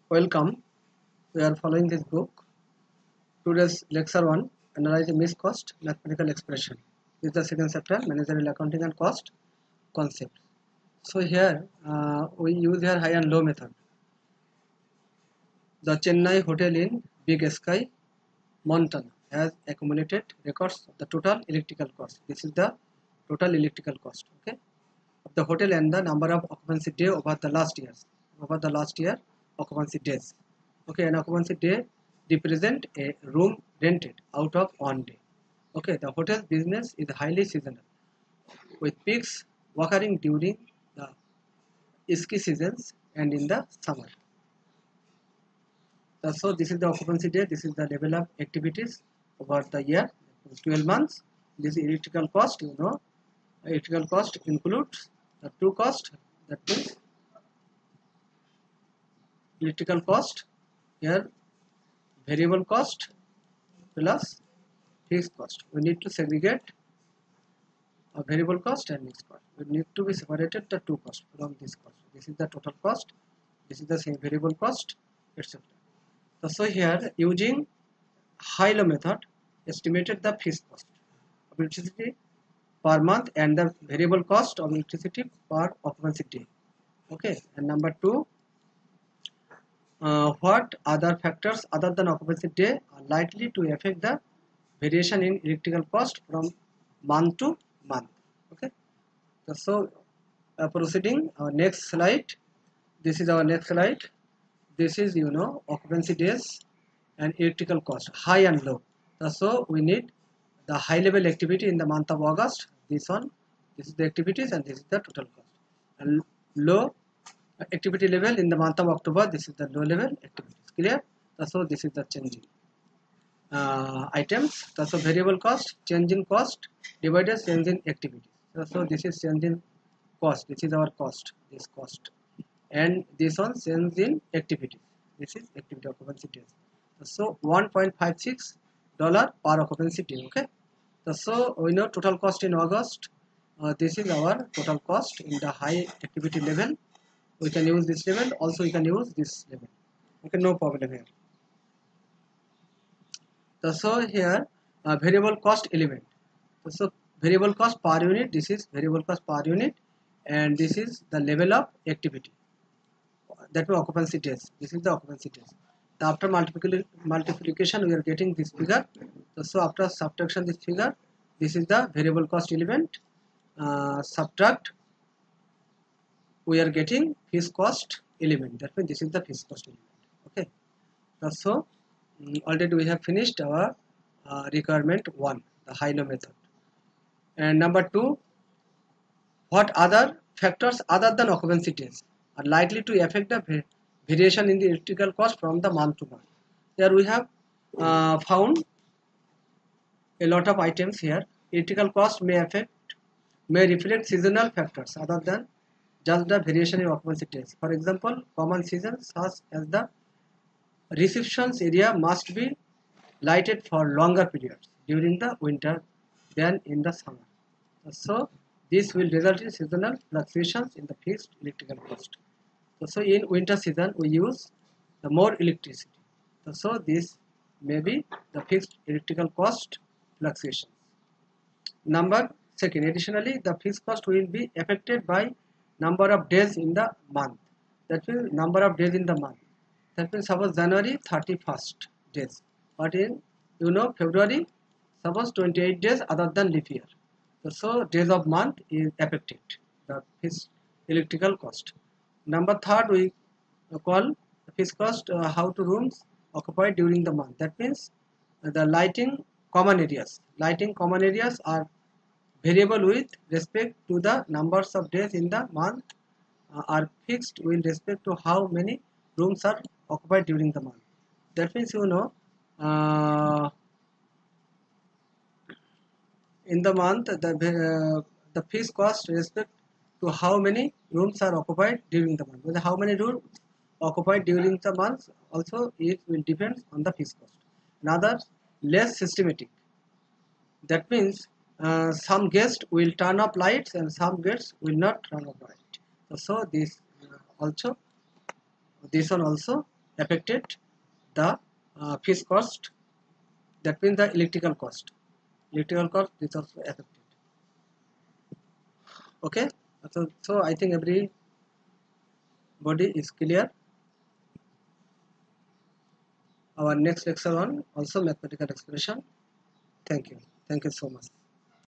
Welcome. We are following this book. Today's lecture 1, Analyzing Missed Cost Mathematical Expression. This is the second chapter, Managerial Accounting and Cost Concepts. So here we use here high and low method. The Chennai hotel in Big Sky, Montana has accumulated records of the total electrical cost. This is the total electrical cost, okay, of the hotel and the number of occupancy day over the last year occupancy days. Okay, an occupancy day represent a room rented out of one day. Okay, the hotel business is highly seasonal with peaks occurring during the ski seasons and in the summer. So this is the occupancy day. This is the level of activities over the year, 12 months. This electrical cost, electrical cost includes the two cost. That means electrical cost here, variable cost plus fixed cost. We need to segregate a variable cost and fixed cost. We need to be separated the two costs from this cost. This is the total cost. This is the same variable cost, etc. So here using high-low method estimated the fixed cost of electricity per month and the variable cost of electricity per occupancy day. Okay, and number two, what other factors other than occupancy day are likely to affect the variation in electrical cost from month to month. Okay, so proceeding our next slide. This is our next slide. This is occupancy days and electrical cost, high and low. So we need the high level activity in the month of August. This is the activities and this is the total cost. And low activity level in the month of October. This is the low level activities. Clear? So this is the changing items. So variable cost, change in cost divided change in activities. So this is change in cost. This is our cost. This cost. And this one change in activity. This is activity occupancy days. So $1.56 per occupancy day. Okay. So we know total cost in August. This is our total cost in the high activity level. We can use this level. Also, we can use this level. Okay, no problem here. So here variable cost element. So variable cost per unit. This is variable cost per unit, and this is the level of activity. That means occupancy days. This is the occupancy days. After multiplication, we are getting this figure. So after subtraction this figure, this is the variable cost element. Subtract, we are getting fixed cost element. That means this is the fixed cost element. Okay. So already we have finished our requirement 1, the high-low method. And number 2, what other factors other than occupancy days are likely to affect the variation in the electrical cost from the month to month. Here we have found a lot of items here. Electrical cost may reflect seasonal factors other than just the variation in occupancy days. For example, common seasons such as the receptions area must be lighted for longer periods during the winter than in the summer. So this will result in seasonal fluctuations in the fixed electrical cost. So in winter season we use the more electricity. So this may be the fixed electrical cost fluctuations. Number second, additionally the fixed cost will be affected by number of days in the month. That means number of days in the month. That means suppose January 31st days, but in February suppose 28 days other than leap year. So days of month is affected the fixed electrical cost. Number third, we call the fixed cost how to rooms occupied during the month. That means the lighting common areas. Lighting common areas are variable with respect to the numbers of days in the month, are fixed with respect to how many rooms are occupied during the month. That means in the month the fixed cost respect to how many rooms are occupied during the month. How many rooms occupied during the month also it will depend on the fixed cost. Another, less systematic. That means some guests will turn off lights and some guests will not turn off light. So this one also affected the fixed cost, that means the electrical cost. Electrical cost is also affected. Okay, so I think everybody is clear. Our next lecture on also mathematical expression. Thank you so much.